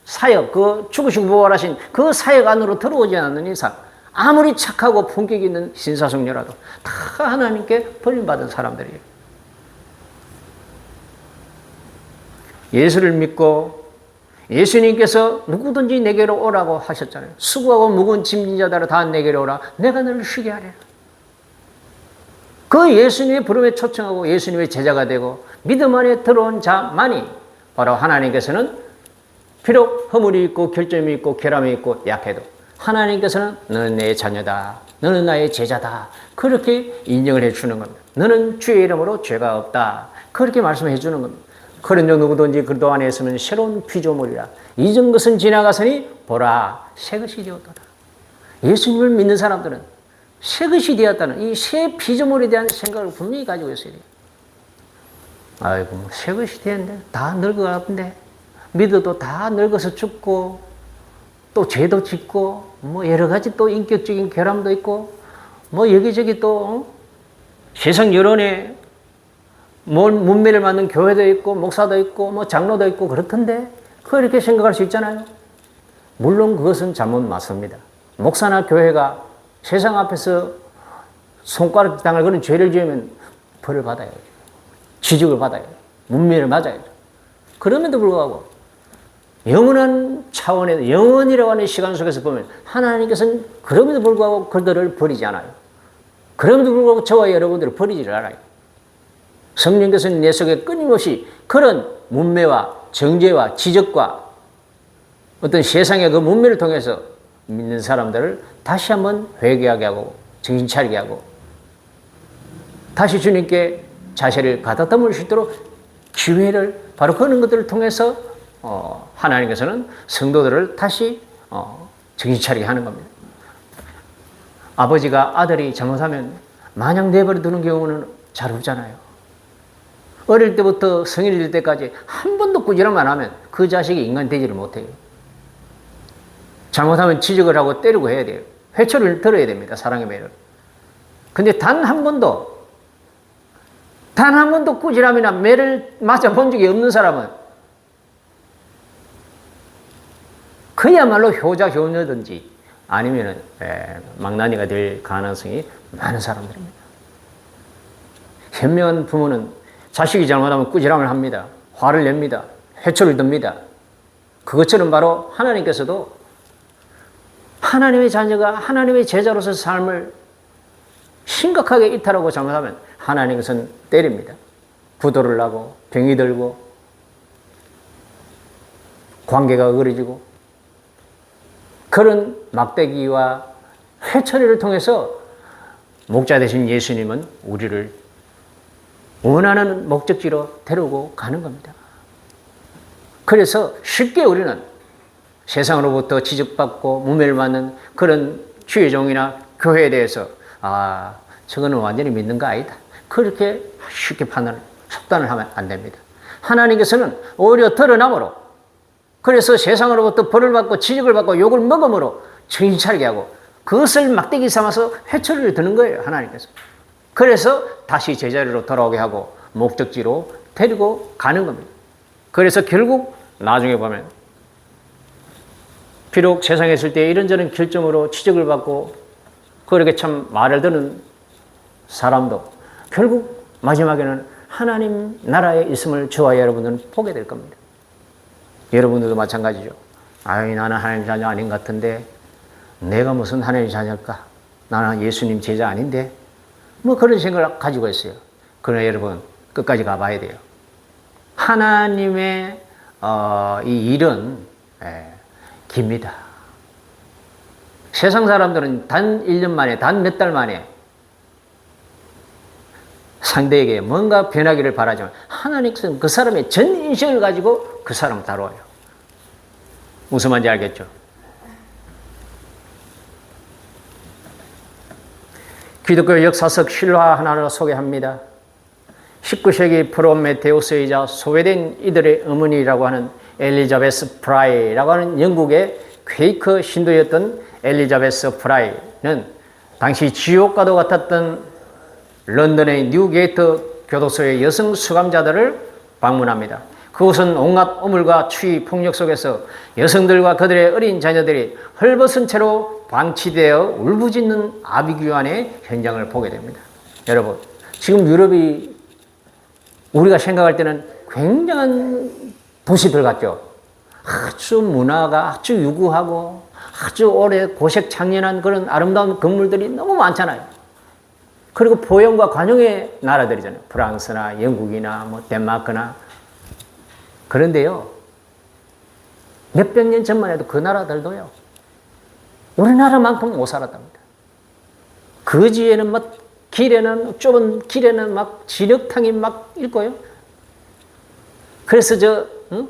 사역, 그 죽으시고 부활하신 그 사역 안으로 들어오지 않는 이상 아무리 착하고 품격 있는 신사숙녀라도 다 하나님께 버림받은 사람들이에요. 예수를 믿고 예수님께서 누구든지 내게로 오라고 하셨잖아요. 수고하고 무거운 짐진 자들아 다 내게로 오라. 내가 너를 쉬게 하리라. 그 예수님의 부름에 초청하고 예수님의 제자가 되고 믿음 안에 들어온 자만이 바로 하나님께서는 비록 허물이 있고 결점이 있고 결함이 있고 약해도 하나님께서는 너는 내 자녀다. 너는 나의 제자다. 그렇게 인정을 해주는 겁니다. 너는 주의 이름으로 죄가 없다. 그렇게 말씀해 주는 겁니다. 그런 적 누구든지 그도 안에 있으면 새로운 피조물이라. 이전 것은 지나가서니 보라 새 것이 되었도다. 예수님을 믿는 사람들은 새 것이 되었다는 이 새 피조물에 대한 생각을 분명히 가지고 있어야 돼요. 아이고 뭐 새 것이 되었는데 다 늙어가는데 믿어도 다 늙어서 죽고 또 죄도 짓고 뭐 여러 가지 또 인격적인 결함도 있고 뭐 여기저기 또 세상 여론에 문매를 맞는 교회도 있고 목사도 있고 뭐 장로도 있고 그렇던데 그렇게 생각할 수 있잖아요. 물론 그것은 잘못 맞습니다. 목사나 교회가 세상 앞에서 손가락 당할 그런 죄를 지으면 벌을 받아야죠. 지적을 받아야죠. 문매를 맞아야죠. 그럼에도 불구하고 영원한 차원에서 영원이라고 하는 시간 속에서 보면 하나님께서는 그럼에도 불구하고 그들을 버리지 않아요. 그럼에도 불구하고 저와 여러분들을 버리지를 않아요. 성령께서는 내 속에 끊임없이 그런 문매와 정죄와 지적과 어떤 세상의 그 문매를 통해서 믿는 사람들을 다시 한번 회개하게 하고 정신 차리게 하고 다시 주님께 자세를 가다듬을 수 있도록 기회를 바로 그런 것들을 통해서 하나님께서는 성도들을 다시 정신 차리게 하는 겁니다. 아버지가 아들이 잘못하면 마냥 내버려 두는 경우는 잘 없잖아요. 어릴 때부터 성인이 될 때까지 한 번도 꾸지람 안 하면 그 자식이 인간 되지를 못해요. 잘못하면 지적을 하고 때리고 해야 돼요. 회초리를 들어야 됩니다. 사랑의 매를. 근데 단 한 번도 꾸지람이나 매를 맞아본 적이 없는 사람은 그야말로 효자, 효녀든지 아니면 망나니가 될 가능성이 많은 사람들입니다. 현명한 부모는 자식이 잘못하면 꾸지람을 합니다. 화를 냅니다. 회초를 듭니다. 그것처럼 바로 하나님께서도 하나님의 자녀가 하나님의 제자로서 삶을 심각하게 이탈하고 잘못하면 하나님께서는 때립니다. 부도를 나고 병이 들고 관계가 어그러지고 그런 막대기와 회초리를 통해서 목자 되신 예수님은 우리를 원하는 목적지로 데리고 가는 겁니다. 그래서 쉽게 우리는 세상으로부터 지적받고 무매를 맞는 그런 주의 종이나 교회에 대해서 저거는 완전히 믿는 거 아니다. 그렇게 쉽게 속단을 하면 안 됩니다. 하나님께서는 오히려 드러남으로 그래서 세상으로부터 벌을 받고 지적을 받고 욕을 먹음으로 정신 차리게 하고 그것을 막대기 삼아서 회초리를 드는 거예요. 하나님께서. 그래서 다시 제자리로 돌아오게 하고 목적지로 데리고 가는 겁니다. 그래서 결국 나중에 보면 비록 세상에 있을 때 이런저런 결점으로 지적을 받고 그렇게 참 말을 듣는 사람도 결국 마지막에는 하나님 나라에 있음을 저와 여러분들은 보게 될 겁니다. 여러분들도 마찬가지죠. 나는 하나님 자녀 아닌 것 같은데 내가 무슨 하나님 자녀일까? 나는 예수님 제자 아닌데 뭐 그런 생각을 가지고 있어요. 그러나 여러분 끝까지 가봐야 돼요. 하나님의 이 일은 깁니다. 세상 사람들은 단 1년 만에 단 몇 달 만에 상대에게 뭔가 변하기를 바라지만 하나님께서는 그 사람의 전 인생을 가지고 그 사람을 다뤄요. 무슨 말인지 알겠죠? 기독교 역사적 실화 하나를 소개합니다. 19세기 프로메테우스이자 소외된 이들의 어머니라고 하는 엘리자베스 프라이라고 하는 영국의 퀘이커 신도였던 엘리자베스 프라이는 당시 지옥과도 같았던 런던의 뉴게이트 교도소의 여성 수감자들을 방문합니다. 그곳은 온갖 어물과 추위, 폭력 속에서 여성들과 그들의 어린 자녀들이 헐벗은 채로 방치되어 울부짖는 아비규환의 현장을 보게 됩니다. 여러분, 지금 유럽이 우리가 생각할 때는 굉장한 도시들 같죠. 아주 문화가 아주 유구하고 아주 오래 고색창연한 그런 아름다운 건물들이 너무 많잖아요. 그리고 포용과 관용의 나라들이잖아요. 프랑스나 영국이나 뭐 덴마크나. 그런데요, 몇백 년 전만 해도 그 나라들도요, 우리나라만큼 못 살았답니다. 거지에는 막 길에는 좁은 길에는 막 진흙탕이 막 있고요. 그래서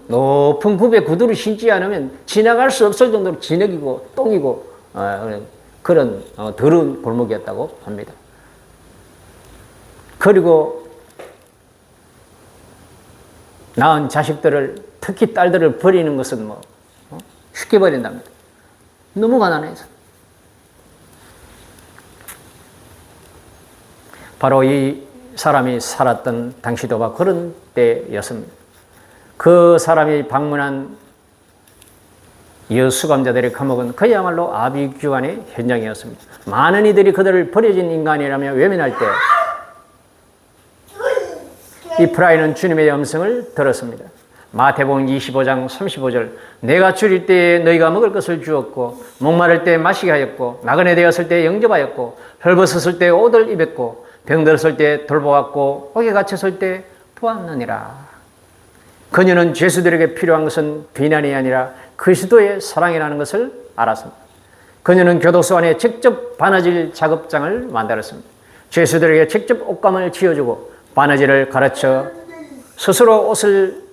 높은 굽에 구두를 신지 않으면 지나갈 수 없을 정도로 진흙이고 똥이고 그런 더러운 골목이었다고 합니다. 그리고 낳은 자식들을 특히 딸들을 버리는 것은 쉽게 버린답니다. 너무 가난해서. 바로 이 사람이 살았던 당시도가 그런 때였습니다. 그 사람이 방문한 여수감자들의 감옥은 그야말로 아비규환의 현장이었습니다. 많은 이들이 그들을 버려진 인간이라며 외면할 때 이 프라이는 주님의 음성을 들었습니다. 마태복음 25장 35절 내가 줄일 때에 너희가 먹을 것을 주었고 목마를 때 마시게 하였고 나그네 되었을 때 영접하였고 헐벗었을 때 옷을 입혔고 병들었을 때 돌보았고 옥에 갇혔을 때 보았느니라. 그녀는 죄수들에게 필요한 것은 비난이 아니라 그리스도의 사랑이라는 것을 알았습니다. 그녀는 교도소 안에 직접 바느질 작업장을 만들었습니다. 죄수들에게 직접 옷감을 지어주고 바느질을 가르쳐 스스로 옷을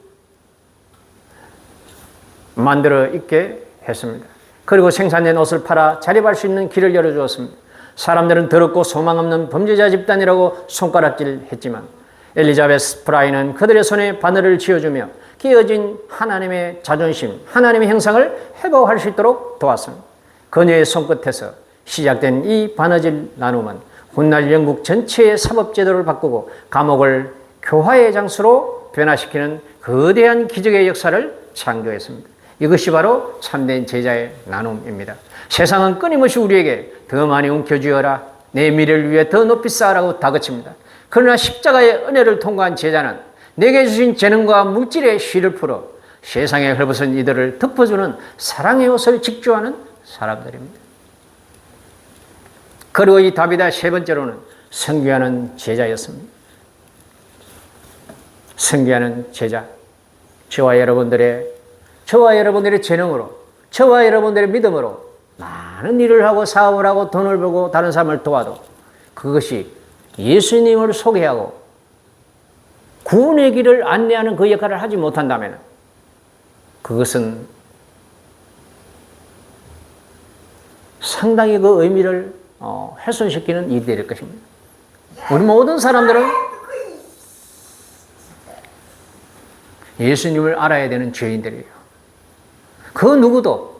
만들어 입게 했습니다. 그리고 생산된 옷을 팔아 자립할 수 있는 길을 열어주었습니다. 사람들은 더럽고 소망 없는 범죄자 집단이라고 손가락질 했지만 엘리자베스 프라이는 그들의 손에 바늘을 쥐어주며 깨어진 하나님의 자존심, 하나님의 형상을 회복할 수 있도록 도왔습니다. 그녀의 손끝에서 시작된 이 바느질 나눔은 훗날 영국 전체의 사법제도를 바꾸고 감옥을 교화의 장소로 변화시키는 거대한 기적의 역사를 창조했습니다. 이것이 바로 참된 제자의 나눔입니다. 세상은 끊임없이 우리에게 더 많이 움켜쥐어라, 내 미래를 위해 더 높이 쌓으라고 다그칩니다. 그러나 십자가의 은혜를 통과한 제자는 내게 주신 재능과 물질의 쉬를 풀어 세상에 헐벗은 이들을 덮어주는 사랑의 옷을 직조하는 사람들입니다. 그리고 이 다비다 세 번째로는 선교하는 제자였습니다. 선교하는 제자. 저와 여러분들의 재능으로, 저와 여러분들의 믿음으로 많은 일을 하고 사업을 하고 돈을 벌고 다른 사람을 도와도 그것이 예수님을 소개하고 구원의 길을 안내하는 그 역할을 하지 못한다면 그것은 상당히 그 의미를 훼손시키는 일이 될 것입니다. 우리 모든 사람들은 예수님을 알아야 되는 죄인들이에요. 그 누구도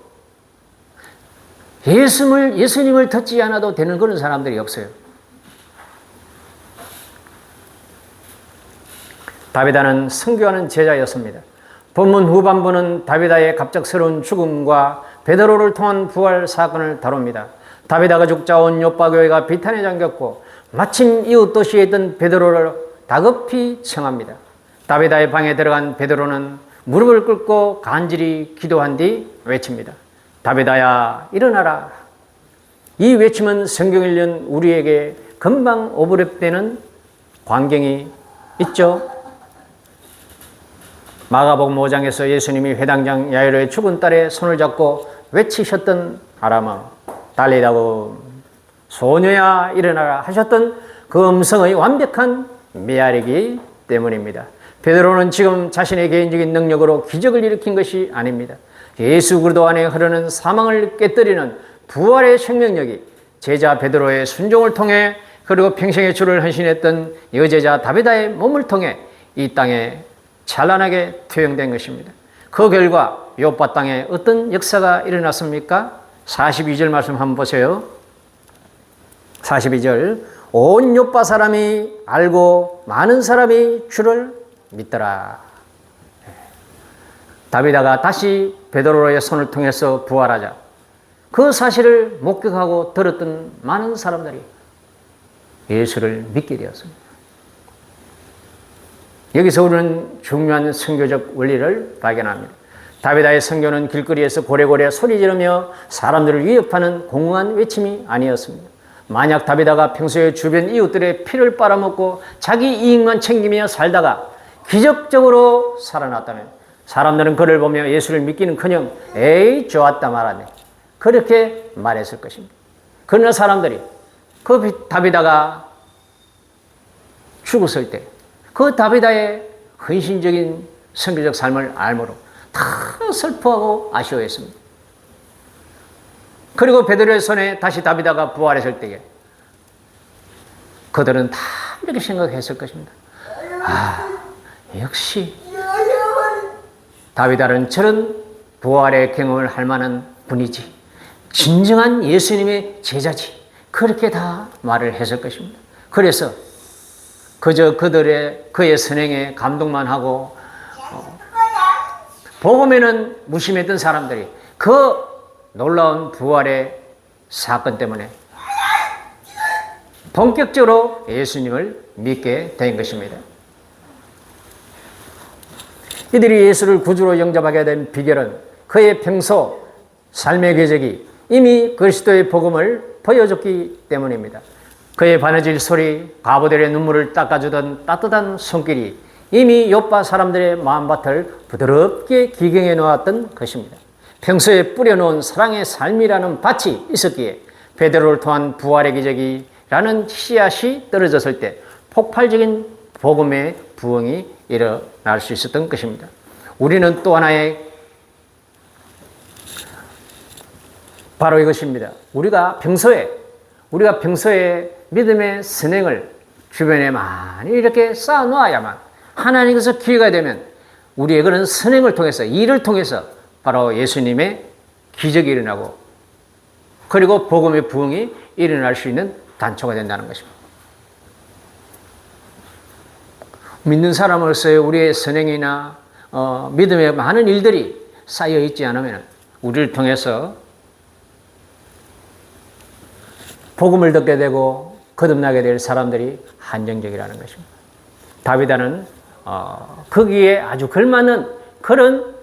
예수님을 듣지 않아도 되는 그런 사람들이 없어요. 다비다는 선교하는 제자였습니다. 본문 후반부는 다비다의 갑작스러운 죽음과 베드로를 통한 부활 사건을 다룹니다. 다비다가 죽자 온 요빠 교회가 비탄에 잠겼고 마침 이웃 도시에 있던 베드로를 다급히 청합니다. 다비다의 방에 들어간 베드로는 무릎을 꿇고 간절히 기도한 뒤 외칩니다. 다비다야 일어나라. 이 외침은 성경을 읽는 우리에게 금방 오버랩되는 광경이 있죠. 마가복음 5장에서 예수님이 회당장 야이로의 죽은 딸의 손을 잡고 외치셨던 아람어 달리다고 소녀야 일어나라 하셨던 그 음성의 완벽한 메아리기 때문입니다. 베드로는 지금 자신의 개인적인 능력으로 기적을 일으킨 것이 아닙니다. 예수 그리스도 안에 흐르는 사망을 깨뜨리는 부활의 생명력이 제자 베드로의 순종을 통해 그리고 평생의 주를 헌신했던 여제자 다비다의 몸을 통해 이 땅에 찬란하게 투영된 것입니다. 그 결과 요파 땅에 어떤 역사가 일어났습니까? 42절 말씀 한번 보세요. 42절 온 요파 사람이 알고 많은 사람이 주를 믿더라. 다비다가 다시 베드로의 손을 통해서 부활하자 그 사실을 목격하고 들었던 많은 사람들이 예수를 믿게 되었습니다. 여기서 우리는 중요한 선교적 원리를 발견합니다. 다비다의 선교는 길거리에서 고래고래 소리 지르며 사람들을 위협하는 공허한 외침이 아니었습니다. 만약 다비다가 평소에 주변 이웃들의 피를 빨아먹고 자기 이익만 챙기며 살다가 기적적으로 살아났다면 사람들은 그를 보며 예수를 믿기는커녕 에이 좋았다 말하네 그렇게 말했을 것입니다. 그러나 사람들이 그 다비다가 죽었을 때 그 다비다의 헌신적인 선교적 삶을 알므로 다 슬퍼하고 아쉬워했습니다. 그리고 베드로의 손에 다시 다비다가 부활했을 때에 그들은 다 이렇게 생각했을 것입니다. 아, 역시 다비다는 저런 부활의 경험을 할 만한 분이지. 진정한 예수님의 제자지. 그렇게 다 말을 했을 것입니다. 그래서 그저 그의 선행에 감동만 하고 복음에는 무심했던 사람들이 그 놀라운 부활의 사건 때문에 본격적으로 예수님을 믿게 된 것입니다. 이들이 예수를 구주로 영접하게 된 비결은 그의 평소 삶의 궤적이 이미 그리스도의 복음을 보여줬기 때문입니다. 그의 바느질 소리, 과부들의 눈물을 닦아주던 따뜻한 손길이 이미 요파 사람들의 마음밭을 부드럽게 기경해 놓았던 것입니다. 평소에 뿌려놓은 사랑의 삶이라는 밭이 있었기에 베드로를 통한 부활의 기적이라는 씨앗이 떨어졌을 때 폭발적인 복음의 부흥이 일어날 수 있었던 것입니다. 우리는 또 하나의 바로 이것입니다. 우리가 평소에 믿음의 선행을 주변에 많이 이렇게 쌓아놓아야만 하나님께서 기회가 되면 우리의 그런 선행을 통해서, 일을 통해서 바로 예수님의 기적이 일어나고 그리고 복음의 부흥이 일어날 수 있는 단초가 된다는 것입니다. 믿는 사람으로서의 우리의 선행이나 믿음의 많은 일들이 쌓여 있지 않으면 우리를 통해서 복음을 듣게 되고 거듭나게 될 사람들이 한정적이라는 것입니다. 다비다는 거기에 아주 걸맞는 그런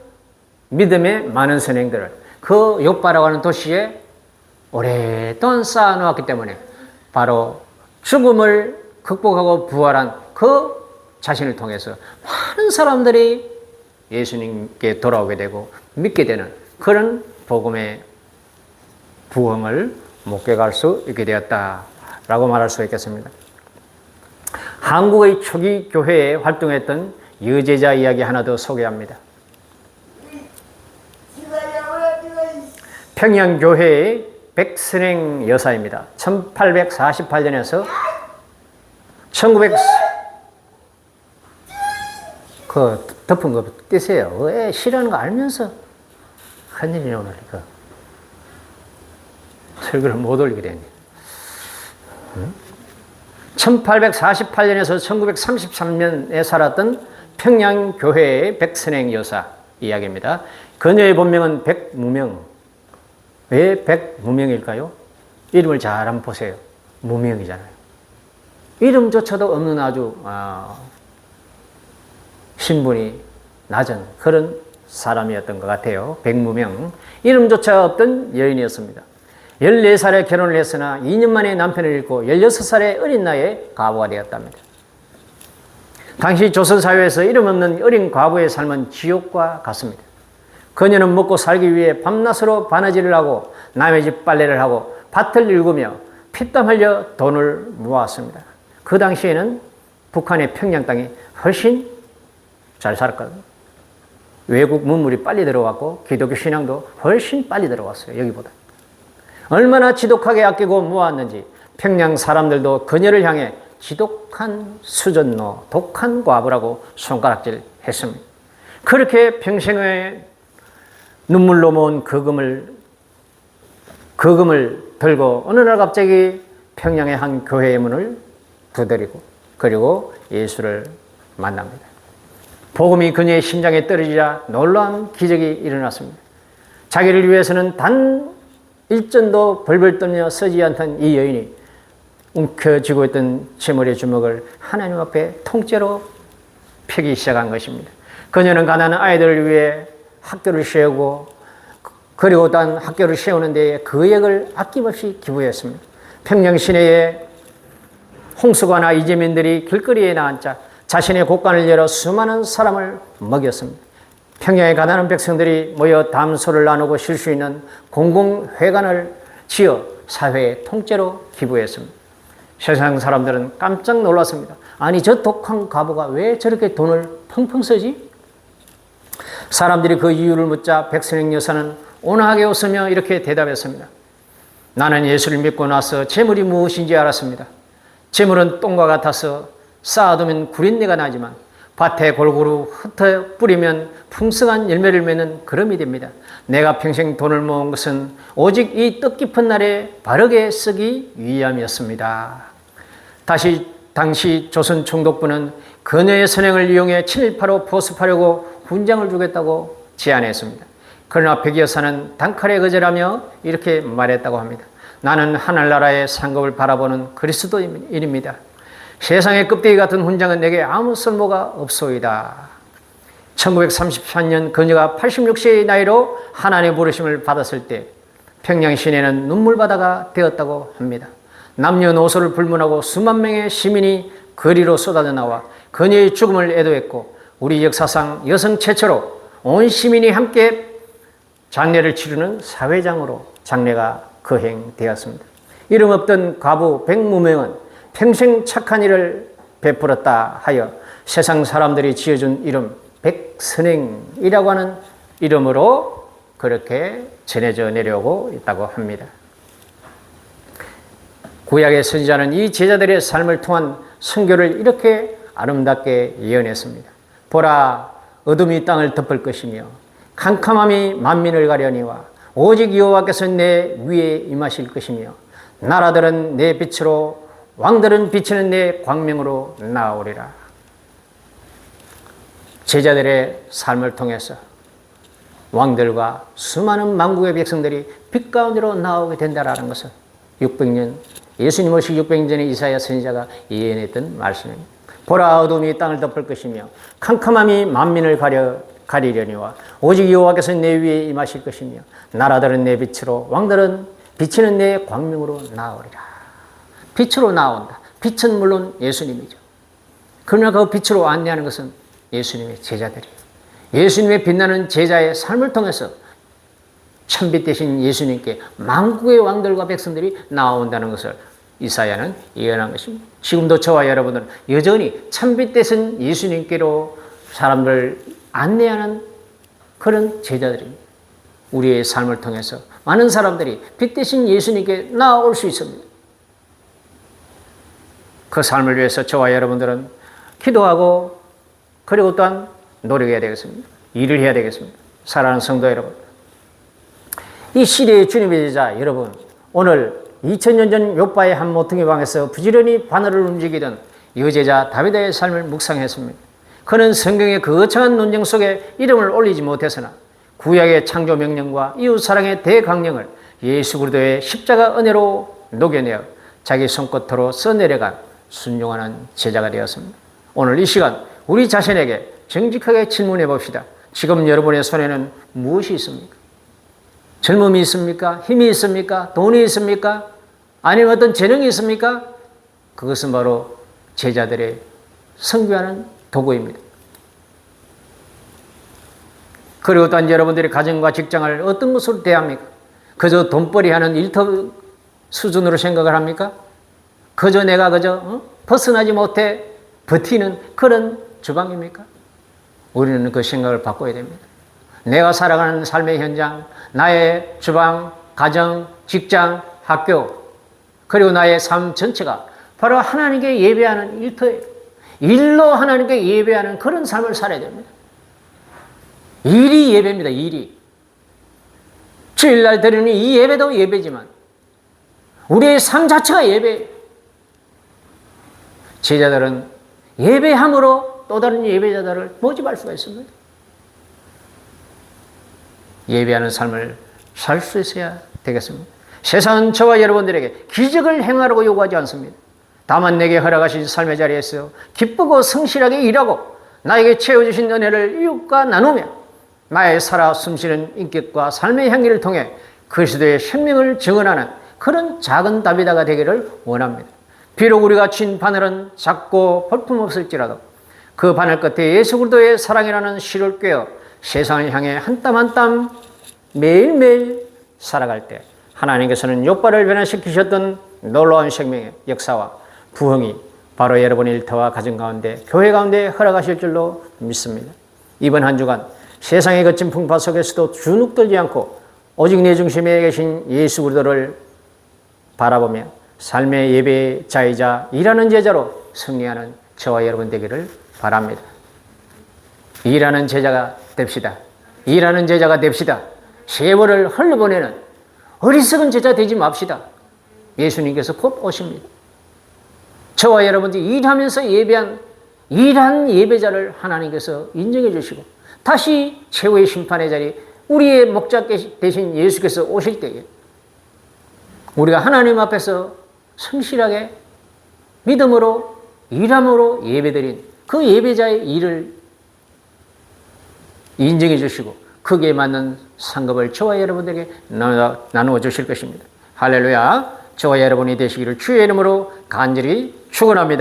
믿음의 많은 선행들을 그 욥바라고 하는 도시에 오랫동안 쌓아놓았기 때문에 바로 죽음을 극복하고 부활한 그 자신을 통해서 많은 사람들이 예수님께 돌아오게 되고 믿게 되는 그런 복음의 부흥을 목격할 수 있게 되었다라고 말할 수 있겠습니다. 한국의 초기 교회에 활동했던 여제자 이야기 하나 더 소개합니다. 평양교회의 백선행 여사입니다. 1848년에서 1900 그 덮은 거 떼세요. 왜 싫어하는 거 알면서 한 일이네 오늘 이거. 설교를 못 올리게 됐네. 1848년에서 1933년에 살았던 평양교회의 백선행 여사 이야기입니다. 그녀의 본명은 백무명. 왜 백무명일까요? 이름을 잘 한번 보세요. 무명이잖아요. 이름조차도 없는 아주 신분이 낮은 그런 사람이었던 것 같아요. 백무명. 이름조차 없던 여인이었습니다. 14살에 결혼을 했으나 2년 만에 남편을 잃고 16살의 어린 나이에 과부가 되었답니다. 당시 조선사회에서 이름 없는 어린 과부의 삶은 지옥과 같습니다. 그녀는 먹고 살기 위해 밤낮으로 바느질을 하고 남의 집 빨래를 하고 밭을 일구며 피땀 흘려 돈을 모았습니다. 그 당시에는 북한의 평양 땅이 훨씬 잘 살았거든요. 외국 문물이 빨리 들어왔고 기독교 신앙도 훨씬 빨리 들어왔어요. 여기보다. 얼마나 지독하게 아끼고 모았는지 평양 사람들도 그녀를 향해 지독한 수전노, 독한 과부라고 손가락질 했습니다. 그렇게 평생의 눈물로 모은 거금을 들고 어느 날 갑자기 평양의 한 교회의 문을 두드리고 그리고 예수를 만납니다. 복음이 그녀의 심장에 떨어지자 놀라운 기적이 일어났습니다. 자기를 위해서는 단 일전도 벌벌 떨며 서지 않던 이 여인이 움켜쥐고 있던 제 머리 주먹을 하나님 앞에 통째로 펴기 시작한 것입니다. 그녀는 가난한 아이들을 위해 학교를 세우고 그리고 단 학교를 세우는 데에 거액을 아낌없이 기부했습니다. 평양 시내에 홍수관과 이재민들이 길거리에 나앉아 자신의 곳간을 열어 수많은 사람을 먹였습니다. 평양의 가난한 백성들이 모여 담소를 나누고 쉴 수 있는 공공회관을 지어 사회에 통째로 기부했습니다. 세상 사람들은 깜짝 놀랐습니다. 아니 저 독한 과부가 왜 저렇게 돈을 펑펑 쓰지? 사람들이 그 이유를 묻자 백선행 여사는 온화하게 웃으며 이렇게 대답했습니다. 나는 예수를 믿고 나서 재물이 무엇인지 알았습니다. 재물은 똥과 같아서 쌓아두면 구린내가 나지만 밭에 골고루 흩어 뿌리면 풍성한 열매를 맺는 그름이 됩니다. 내가 평생 돈을 모은 것은 오직 이 뜻깊은 날에 바르게 쓰기 위함이었습니다. 당시 조선 총독부는 그녀의 선행을 이용해 친일파로 보습하려고 훈장을 주겠다고 제안했습니다. 그러나 백 여사는 단칼에 거절하며 이렇게 말했다고 합니다. 나는 하늘나라의 상급을 바라보는 그리스도인입니다. 세상의 껍데기 같은 훈장은 내게 아무 쓸모가 없소이다. 1933년 그녀가 86세의 나이로 하나님의 부르심을 받았을 때 평양 시내는 눈물바다가 되었다고 합니다. 남녀노소를 불문하고 수만 명의 시민이 거리로 쏟아져 나와 그녀의 죽음을 애도했고 우리 역사상 여성 최초로 온 시민이 함께 장례를 치르는 사회장으로 장례가 거행되었습니다. 이름 없던 과부 백무명은 평생 착한 일을 베풀었다 하여 세상 사람들이 지어준 이름 백선행이라고 하는 이름으로 그렇게 전해져 내려오고 있다고 합니다. 구약의 선지자는 이 제자들의 삶을 통한 선교를 이렇게 아름답게 예언했습니다. 보라, 어둠이 땅을 덮을 것이며 캄캄함이 만민을 가려니와 오직 여호와께서 내 위에 임하실 것이며 나라들은 내 빛으로 왕들은 비치는 내 광명으로 나오리라. 제자들의 삶을 통해서 왕들과 수많은 만국의 백성들이 빛 가운데로 나오게 된다는 것은 600년 예수님 오시기 600년 전에 이사야 선지자가 예언했던 말씀입니다. 보라, 어둠이 땅을 덮을 것이며 캄캄함이 만민을 가리려니와 오직 여호와께서 내 위에 임하실 것이며 나라들은 내 빛으로 왕들은 비치는 내 광명으로 나오리라. 빛으로 나온다. 빛은 물론 예수님이죠. 그러나 그 빛으로 안내하는 것은 예수님의 제자들이에요. 예수님의 빛나는 제자의 삶을 통해서 참빛 되신 예수님께 만국의 왕들과 백성들이 나온다는 것을 이사야는 예언한 것입니다. 지금도 저와 여러분들은 여전히 참빛 되신 예수님께로 사람들을 안내하는 그런 제자들입니다. 우리의 삶을 통해서 많은 사람들이 빛 되신 예수님께 나올 수 있습니다. 그 삶을 위해서 저와 여러분들은 기도하고 그리고 또한 노력해야 되겠습니다. 일을 해야 되겠습니다. 사랑하는 성도 여러분, 이 시대의 주님의 제자 여러분, 오늘 2000년 전 요바의 한 모퉁이 방에서 부지런히 바늘을 움직이던 여제자 다비드의 삶을 묵상했습니다. 그는 성경의 거창한 논쟁 속에 이름을 올리지 못했으나 구약의 창조 명령과 이웃 사랑의 대강령을 예수 그리스도의 십자가 은혜로 녹여내어 자기 손끝으로 써내려간 순종하는 제자가 되었습니다. 오늘 이 시간 우리 자신에게 정직하게 질문해 봅시다. 지금 여러분의 손에는 무엇이 있습니까? 젊음이 있습니까? 힘이 있습니까? 돈이 있습니까? 아니면 어떤 재능이 있습니까? 그것은 바로 제자들의 선교하는 도구입니다. 그리고 또한 여러분들의 가정과 직장을 어떤 것으로 대합니까? 그저 돈벌이 하는 일터 수준으로 생각을 합니까? 그저 내가 벗어나지 못해 버티는 그런 주방입니까? 우리는 그 생각을 바꿔야 됩니다. 내가 살아가는 삶의 현장, 나의 주방, 가정, 직장, 학교, 그리고 나의 삶 전체가 바로 하나님께 예배하는 일터예요. 일로 하나님께 예배하는 그런 삶을 살아야 됩니다. 일이 예배입니다. 일이. 주일날 드리는 이 예배도 예배지만 우리의 삶 자체가 예배예요. 제자들은 예배함으로 또 다른 예배자들을 모집할 수가 있습니다. 예배하는 삶을 살 수 있어야 되겠습니다. 세상은 저와 여러분들에게 기적을 행하라고 요구하지 않습니다. 다만 내게 허락하신 삶의 자리에서 기쁘고 성실하게 일하고 나에게 채워주신 은혜를 이웃과 나누며 나의 살아 숨쉬는 인격과 삶의 향기를 통해 그리스도의 생명을 증언하는 그런 작은 다비다가 되기를 원합니다. 비록 우리가 친 바늘은 작고 볼품없을지라도 그 바늘 끝에 예수 그리스도의 사랑이라는 실을 꿰어 세상을 향해 한 땀 한 땀 매일매일 살아갈 때 하나님께서는 욥바를 변화시키셨던 놀라운 생명의 역사와 부흥이 바로 여러분의 일터와 가정 가운데, 교회 가운데 허락하실 줄로 믿습니다. 이번 한 주간 세상의 거친 풍파 속에서도 주눅들지 않고 오직 내 중심에 계신 예수 그리스도를 바라보며 삶의 예배자이자 일하는 제자로 승리하는 저와 여러분 되기를 바랍니다. 일하는 제자가 됩시다. 일하는 제자가 됩시다. 세월을 흘러보내는 어리석은 제자 되지 맙시다. 예수님께서 곧 오십니다. 저와 여러분들이 일하면서 일한 예배자를 하나님께서 인정해 주시고 다시 최후의 심판의 자리, 우리의 목자 되신 예수께서 오실 때에 우리가 하나님 앞에서 성실하게 믿음으로 일함으로 예배드린 그 예배자의 일을 인정해 주시고 거기에 맞는 상급을 저와 여러분들에게 나누어 주실 것입니다. 할렐루야. 저와 여러분이 되시기를 주의 이름으로 간절히 축원합니다.